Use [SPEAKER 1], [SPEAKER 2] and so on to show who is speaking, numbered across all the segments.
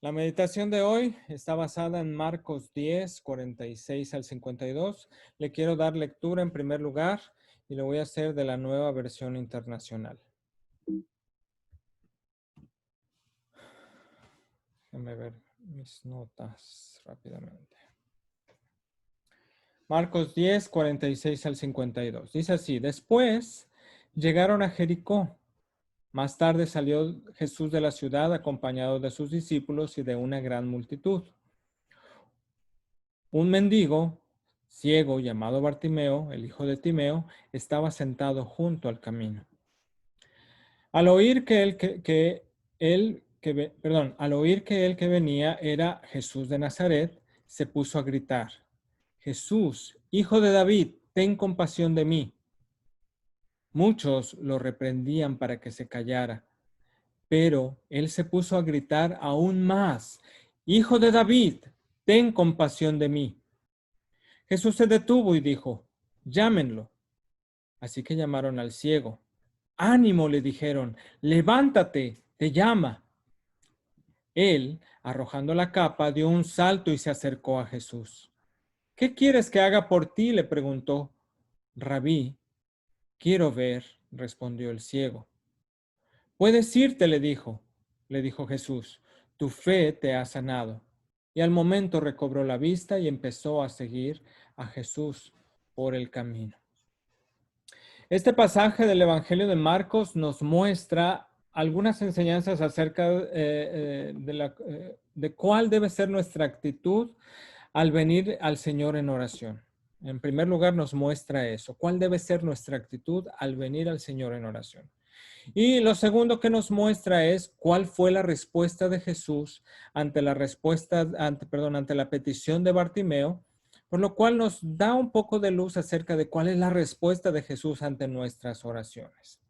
[SPEAKER 1] La meditación de hoy está basada en Marcos 10, 46 al 52. Le quiero dar lectura en primer lugar y lo voy a hacer de la nueva versión internacional. Déjenme ver mis notas rápidamente. Marcos 10, 46 al 52. Dice así: Después llegaron a Jericó. Más tarde salió Jesús de la ciudad acompañado de sus discípulos y de una gran multitud. Un mendigo ciego llamado Bartimeo, el hijo de Timeo, estaba sentado junto al camino. Al oír que el que venía era Jesús de Nazaret, se puso a gritar: Jesús, hijo de David, ten compasión de mí. Muchos lo reprendían para que se callara, pero él se puso a gritar aún más: Hijo de David, ten compasión de mí. Jesús se detuvo y dijo: Llámenlo. Así que llamaron al ciego. Ánimo, le dijeron, levántate, te llama. Él, arrojando la capa, dio un salto y se acercó a Jesús. ¿Qué quieres que haga por ti?, le preguntó. Rabí, quiero ver, respondió el ciego. Puedes irte, le dijo Jesús. Tu fe te ha sanado. Y al momento recobró la vista y empezó a seguir a Jesús por el camino. Este pasaje del Evangelio de Marcos nos muestra algunas enseñanzas acerca de cuál debe ser nuestra actitud al venir al Señor en oración. En primer lugar, nos muestra eso. ¿Cuál debe ser nuestra actitud al venir al Señor en oración? Y lo segundo que nos muestra es cuál fue la respuesta de Jesús ante la petición de Bartimeo, por lo cual nos da un poco de luz acerca de cuál es la respuesta de Jesús ante nuestras oraciones.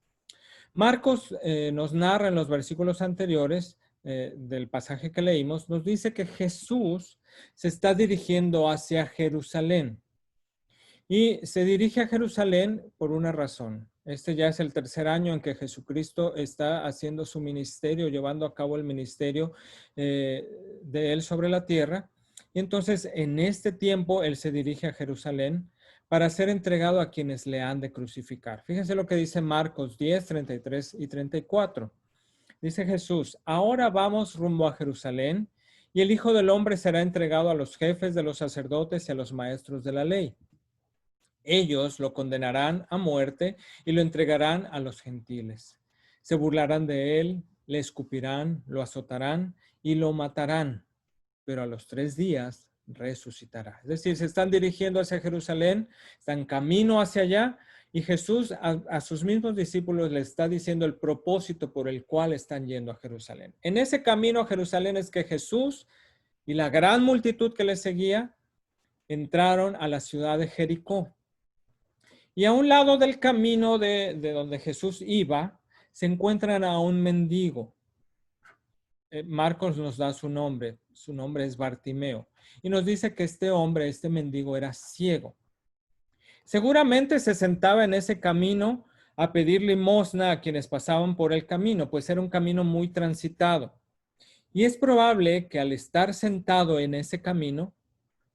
[SPEAKER 1] Marcos nos narra en los versículos anteriores del pasaje que leímos, nos dice que Jesús se está dirigiendo hacia Jerusalén. Y se dirige a Jerusalén por una razón. Este ya es el tercer año en que Jesucristo está haciendo su ministerio, llevando a cabo el ministerio de él sobre la tierra. Y entonces en este tiempo él se dirige a Jerusalén para ser entregado a quienes le han de crucificar. Fíjense lo que dice Marcos 10, 33 y 34. Dice Jesús: ahora vamos rumbo a Jerusalén y el Hijo del Hombre será entregado a los jefes de los sacerdotes y a los maestros de la ley. Ellos lo condenarán a muerte y lo entregarán a los gentiles. Se burlarán de él, le escupirán, lo azotarán y lo matarán, pero a los 3 días resucitará. Es decir, se están dirigiendo hacia Jerusalén, están camino hacia allá, y Jesús a sus mismos discípulos le está diciendo el propósito por el cual están yendo a Jerusalén. En ese camino a Jerusalén es que Jesús y la gran multitud que le seguía entraron a la ciudad de Jericó. Y a un lado del camino de donde Jesús iba, se encuentran a un mendigo. Marcos nos da su nombre es Bartimeo. Y nos dice que este hombre, este mendigo, era ciego. Seguramente se sentaba en ese camino a pedir limosna a quienes pasaban por el camino, pues era un camino muy transitado. Y es probable que al estar sentado en ese camino,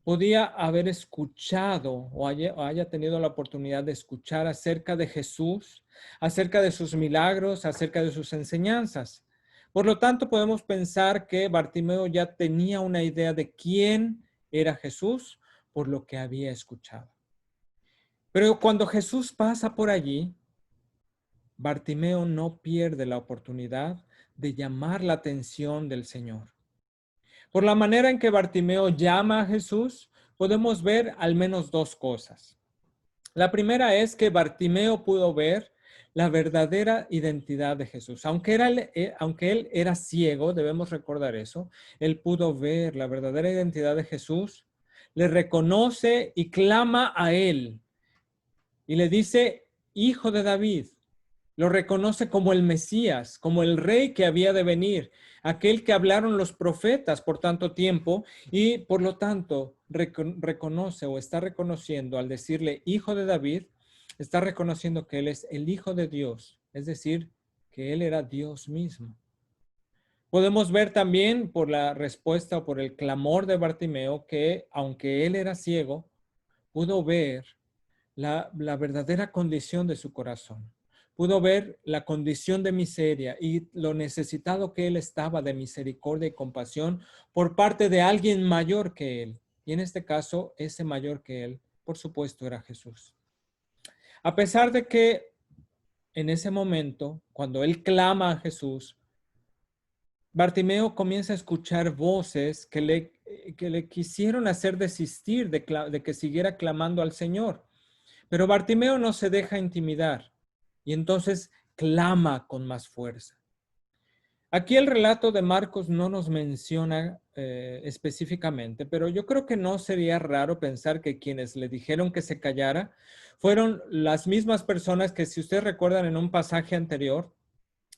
[SPEAKER 1] podía haber escuchado o haya tenido la oportunidad de escuchar acerca de Jesús, acerca de sus milagros, acerca de sus enseñanzas. Por lo tanto, podemos pensar que Bartimeo ya tenía una idea de quién era Jesús por lo que había escuchado. Pero cuando Jesús pasa por allí, Bartimeo no pierde la oportunidad de llamar la atención del Señor. Por la manera en que Bartimeo llama a Jesús, podemos ver al menos 2 cosas. La primera es que Bartimeo pudo ver la verdadera identidad de Jesús. Aunque él era ciego, debemos recordar eso, él pudo ver la verdadera identidad de Jesús, le reconoce y clama a él. Y le dice: Hijo de David. Lo reconoce como el Mesías, como el rey que había de venir, aquel que hablaron los profetas por tanto tiempo, y por lo tanto reconoce o está reconociendo, al decirle Hijo de David, está reconociendo que él es el Hijo de Dios, es decir, que él era Dios mismo. Podemos ver también por la respuesta o por el clamor de Bartimeo que, aunque él era ciego, pudo ver la verdadera condición de su corazón. Pudo ver la condición de miseria y lo necesitado que él estaba de misericordia y compasión por parte de alguien mayor que él. Y en este caso, ese mayor que él, por supuesto, era Jesús. A pesar de que en ese momento, cuando él clama a Jesús, Bartimeo comienza a escuchar voces que le quisieron hacer desistir de que siguiera clamando al Señor. Pero Bartimeo no se deja intimidar y entonces clama con más fuerza. Aquí el relato de Marcos no nos menciona específicamente, pero yo creo que no sería raro pensar que quienes le dijeron que se callara fueron las mismas personas que, si ustedes recuerdan en un pasaje anterior,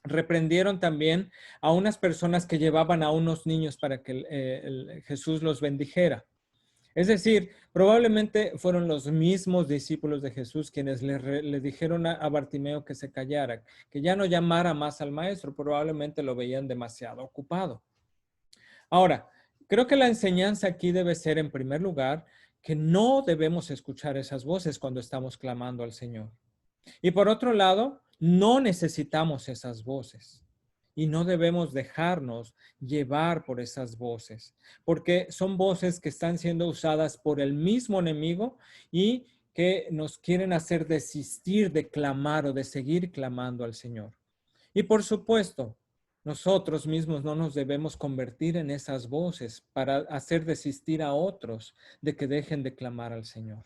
[SPEAKER 1] reprendieron también a unas personas que llevaban a unos niños para que Jesús los bendijera. Es decir, probablemente fueron los mismos discípulos de Jesús quienes le dijeron a Bartimeo que se callara, que ya no llamara más al maestro, probablemente lo veían demasiado ocupado. Ahora, creo que la enseñanza aquí debe ser, en primer lugar, que no debemos escuchar esas voces cuando estamos clamando al Señor. Y por otro lado, no necesitamos esas voces y no debemos dejarnos llevar por esas voces, porque son voces que están siendo usadas por el mismo enemigo y que nos quieren hacer desistir de clamar o de seguir clamando al Señor. Y por supuesto, nosotros mismos no nos debemos convertir en esas voces para hacer desistir a otros de que dejen de clamar al Señor.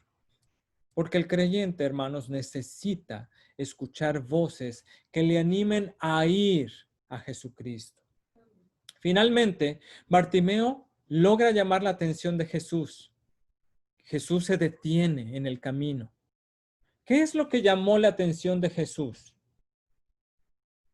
[SPEAKER 1] Porque el creyente, hermanos, necesita escuchar voces que le animen a ir a Jesucristo. Finalmente, Bartimeo logra llamar la atención de Jesús. Jesús se detiene en el camino. ¿Qué es lo que llamó la atención de Jesús?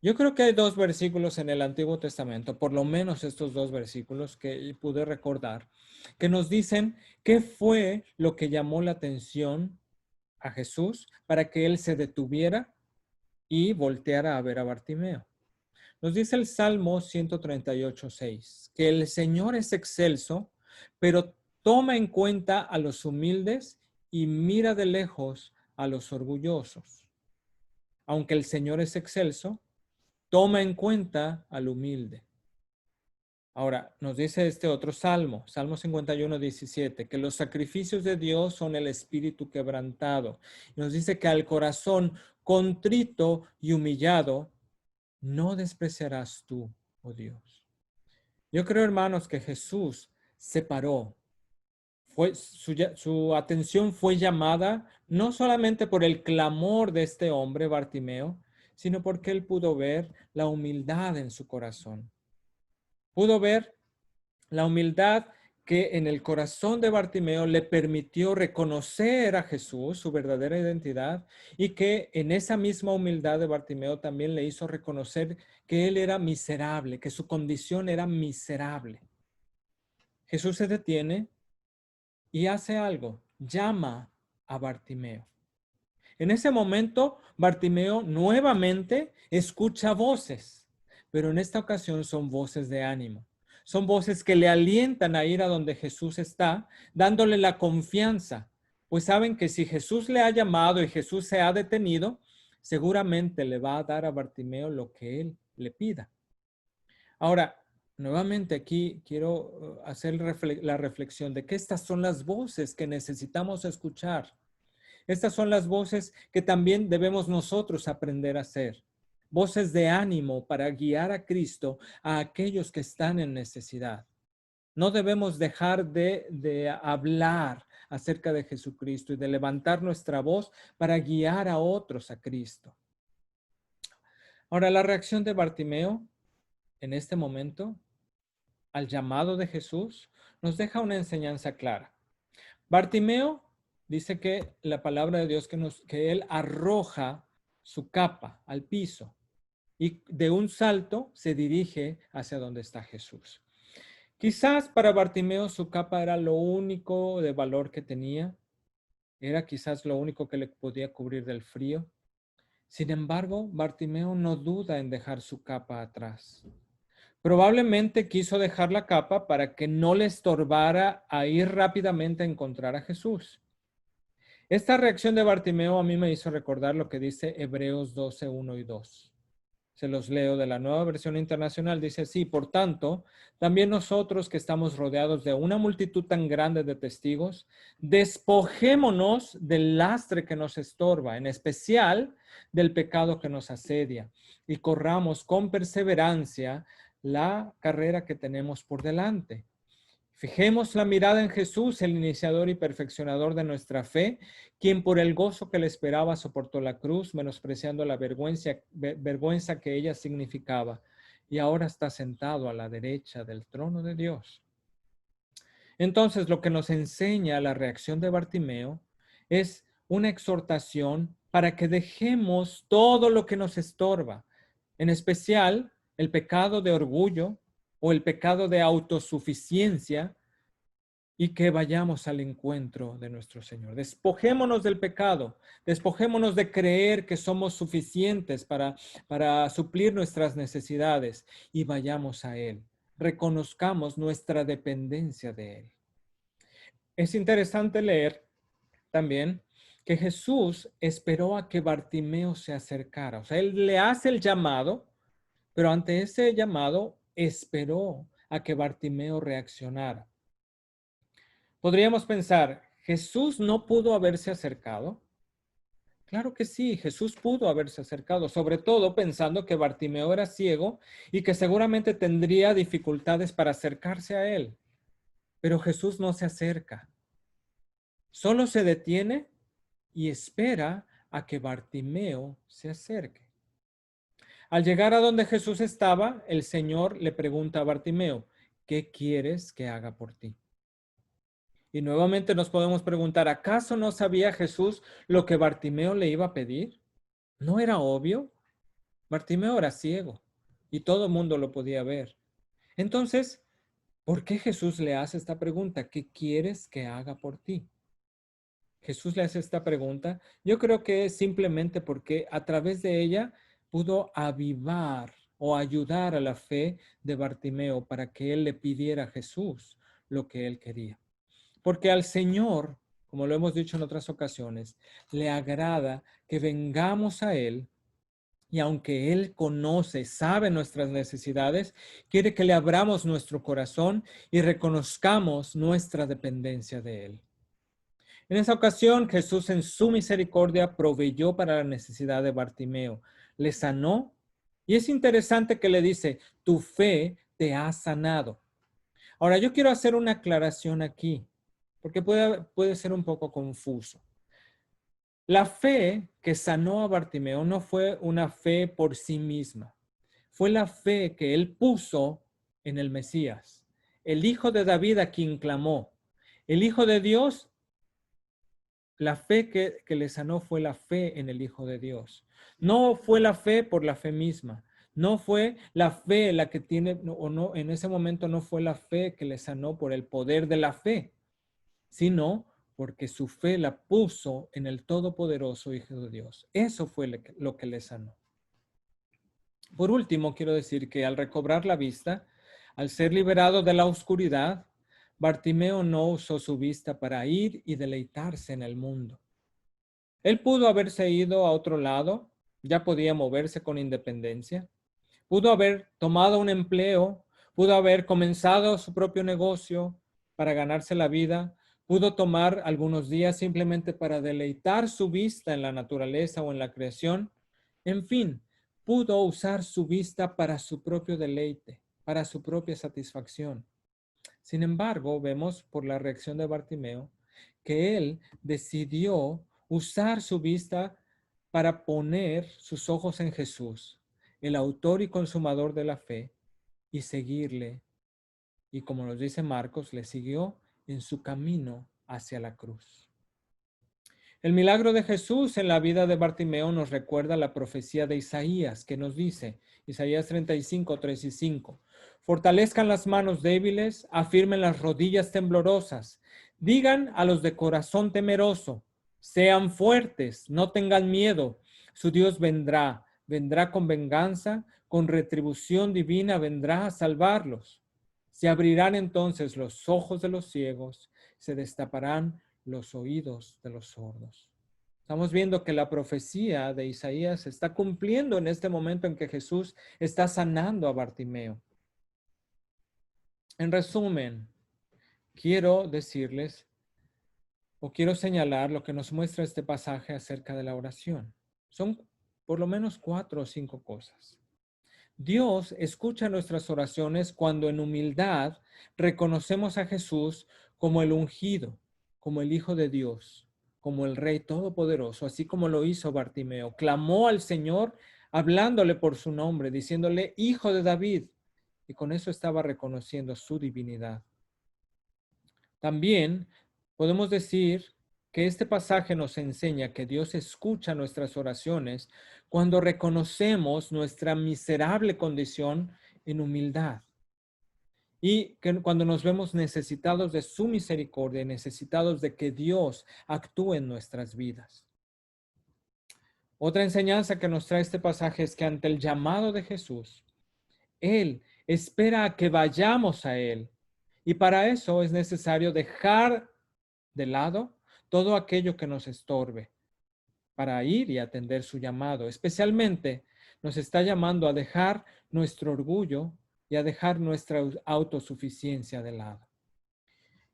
[SPEAKER 1] Yo creo que hay dos versículos en el Antiguo Testamento, por lo menos estos dos versículos que pude recordar, que nos dicen qué fue lo que llamó la atención a Jesús para que él se detuviera y volteara a ver a Bartimeo. Nos dice el Salmo 138:6, que el Señor es excelso, pero toma en cuenta a los humildes y mira de lejos a los orgullosos. Aunque el Señor es excelso, toma en cuenta al humilde. Ahora, nos dice este otro salmo, Salmo 51:17, que los sacrificios de Dios son el espíritu quebrantado. Nos dice que al corazón contrito y humillado, no despreciarás tú, oh Dios. Yo creo, hermanos, que Jesús se paró. Su atención fue llamada no solamente por el clamor de este hombre, Bartimeo, sino porque él pudo ver la humildad en su corazón. Pudo ver la humildad que en el corazón de Bartimeo le permitió reconocer a Jesús, su verdadera identidad, y que en esa misma humildad de Bartimeo también le hizo reconocer que él era miserable, que su condición era miserable. Jesús se detiene y hace algo, llama a Bartimeo. En ese momento, Bartimeo nuevamente escucha voces, pero en esta ocasión son voces de ánimo. Son voces que le alientan a ir a donde Jesús está, dándole la confianza, pues saben que si Jesús le ha llamado y Jesús se ha detenido, seguramente le va a dar a Bartimeo lo que él le pida. Ahora, nuevamente aquí quiero hacer la reflexión de que estas son las voces que necesitamos escuchar. Estas son las voces que también debemos nosotros aprender a hacer. Voces de ánimo para guiar a Cristo a aquellos que están en necesidad. No debemos dejar de hablar acerca de Jesucristo y de levantar nuestra voz para guiar a otros a Cristo. Ahora, la reacción de Bartimeo en este momento al llamado de Jesús nos deja una enseñanza clara. Bartimeo dice que la palabra de Dios que él arroja su capa al piso y de un salto se dirige hacia donde está Jesús. Quizás para Bartimeo su capa era lo único de valor que tenía, era quizás lo único que le podía cubrir del frío. Sin embargo, Bartimeo no duda en dejar su capa atrás, Probablemente quiso dejar la capa para que no le estorbara a ir rápidamente a encontrar a Jesús. Esta reacción de Bartimeo a mí me hizo recordar lo que dice Hebreos 12, 1 y 2. Se los leo de la Nueva Versión Internacional. Dice así: por tanto, también nosotros que estamos rodeados de una multitud tan grande de testigos, despojémonos del lastre que nos estorba, en especial del pecado que nos asedia, y corramos con perseverancia la carrera que tenemos por delante. Fijemos la mirada en Jesús, el iniciador y perfeccionador de nuestra fe, quien por el gozo que le esperaba soportó la cruz, menospreciando la vergüenza que ella significaba, y ahora está sentado a la derecha del trono de Dios. Entonces, lo que nos enseña la reacción de Bartimeo es una exhortación para que dejemos todo lo que nos estorba, en especial el pecado de orgullo o el pecado de autosuficiencia, y que vayamos al encuentro de nuestro Señor. Despojémonos del pecado, despojémonos de creer que somos suficientes para suplir nuestras necesidades y vayamos a Él. Reconozcamos nuestra dependencia de Él. Es interesante leer también que Jesús esperó a que Bartimeo se acercara. O sea, Él le hace el llamado, pero ante ese llamado esperó a que Bartimeo reaccionara. Podríamos pensar, ¿Jesús no pudo haberse acercado? Claro que sí, Jesús pudo haberse acercado, sobre todo pensando que Bartimeo era ciego y que seguramente tendría dificultades para acercarse a él. Pero Jesús no se acerca. Solo se detiene y espera a que Bartimeo se acerque. Al llegar a donde Jesús estaba, el Señor le pregunta a Bartimeo: ¿qué quieres que haga por ti? Y nuevamente nos podemos preguntar, ¿acaso no sabía Jesús lo que Bartimeo le iba a pedir? ¿No era obvio? Bartimeo era ciego y todo el mundo lo podía ver. Entonces, ¿por qué Jesús le hace esta pregunta? ¿Qué quieres que haga por ti? Jesús le hace esta pregunta. Yo creo que es simplemente porque a través de ella pudo avivar o ayudar a la fe de Bartimeo para que él le pidiera a Jesús lo que él quería. Porque al Señor, como lo hemos dicho en otras ocasiones, le agrada que vengamos a Él, y aunque Él conoce, sabe nuestras necesidades, quiere que le abramos nuestro corazón y reconozcamos nuestra dependencia de Él. En esa ocasión, Jesús en su misericordia proveyó para la necesidad de Bartimeo, le sanó, y es interesante que le dice: tu fe te ha sanado. Ahora, yo quiero hacer una aclaración aquí, porque puede ser un poco confuso. La fe que sanó a Bartimeo no fue una fe por sí misma. Fue la fe que él puso en el Mesías, el Hijo de David a quien clamó. El Hijo de Dios, la fe que le sanó fue la fe en el Hijo de Dios. No fue la fe por la fe misma. No fue la fe la que tiene, o no, en ese momento no fue la fe que le sanó por el poder de la fe, sino porque su fe la puso en el todopoderoso Hijo de Dios. Eso fue lo que le sanó. Por último, quiero decir que al recobrar la vista, al ser liberado de la oscuridad, Bartimeo no usó su vista para ir y deleitarse en el mundo. Él pudo haberse ido a otro lado, ya podía moverse con independencia, pudo haber tomado un empleo, pudo haber comenzado su propio negocio para ganarse la vida, pudo tomar algunos días simplemente para deleitar su vista en la naturaleza o en la creación. En fin, pudo usar su vista para su propio deleite, para su propia satisfacción. Sin embargo, vemos por la reacción de Bartimeo que él decidió usar su vista para poner sus ojos en Jesús, el autor y consumador de la fe, y seguirle. Y como nos dice Marcos, le siguió en su camino hacia la cruz. El milagro de Jesús en la vida de Bartimeo nos recuerda la profecía de Isaías, que nos dice, Isaías 35, 3 y 5, fortalezcan las manos débiles, afirmen las rodillas temblorosas, digan a los de corazón temeroso, sean fuertes, no tengan miedo, su Dios vendrá, vendrá con venganza, con retribución divina, vendrá a salvarlos. Se abrirán entonces los ojos de los ciegos, se destaparán los oídos de los sordos. Estamos viendo que la profecía de Isaías se está cumpliendo en este momento en que Jesús está sanando a Bartimeo. En resumen, quiero decirles o quiero señalar lo que nos muestra este pasaje acerca de la oración. Son por lo menos 4 o 5 cosas. Dios escucha nuestras oraciones cuando en humildad reconocemos a Jesús como el ungido, como el Hijo de Dios, como el Rey Todopoderoso, así como lo hizo Bartimeo. Clamó al Señor hablándole por su nombre, diciéndole, Hijo de David, y con eso estaba reconociendo su divinidad. También podemos decir que este pasaje nos enseña que Dios escucha nuestras oraciones cuando reconocemos nuestra miserable condición en humildad y que cuando nos vemos necesitados de su misericordia, necesitados de que Dios actúe en nuestras vidas. Otra enseñanza que nos trae este pasaje es que ante el llamado de Jesús, Él espera a que vayamos a Él y para eso es necesario dejar de lado todo aquello que nos estorbe para ir y atender su llamado. Especialmente nos está llamando a dejar nuestro orgullo y a dejar nuestra autosuficiencia de lado.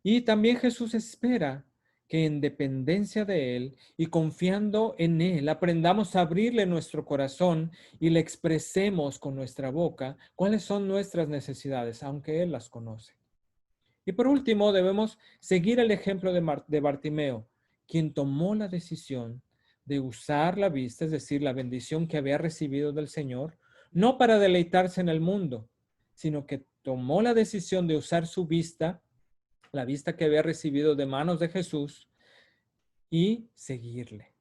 [SPEAKER 1] Y también Jesús espera que en dependencia de Él y confiando en Él, aprendamos a abrirle nuestro corazón y le expresemos con nuestra boca cuáles son nuestras necesidades, aunque Él las conoce. Y por último, debemos seguir el ejemplo de Bartimeo, quien tomó la decisión de usar la vista, es decir, la bendición que había recibido del Señor, no para deleitarse en el mundo, sino que tomó la decisión de usar su vista, la vista que había recibido de manos de Jesús, y seguirle.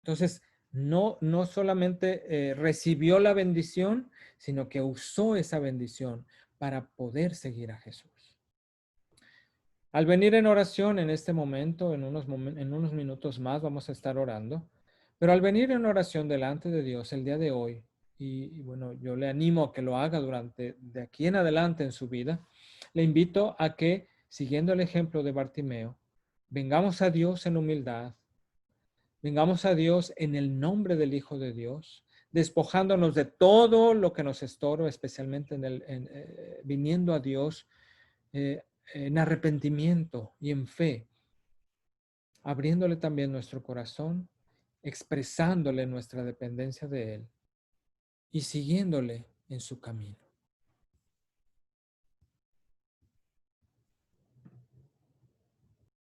[SPEAKER 1] Entonces, no solamente recibió la bendición, sino que usó esa bendición para poder seguir a Jesús. Al venir en oración en este momento, en unos minutos más vamos a estar orando, pero al venir en oración delante de Dios el día de hoy, y bueno, yo le animo a que lo haga de aquí en adelante en su vida, le invito a que, siguiendo el ejemplo de Bartimeo, vengamos a Dios en humildad, vengamos a Dios en el nombre del Hijo de Dios, despojándonos de todo lo que nos estorba, especialmente viniendo a Dios en arrepentimiento y en fe, abriéndole también nuestro corazón, expresándole nuestra dependencia de Él y siguiéndole en su camino.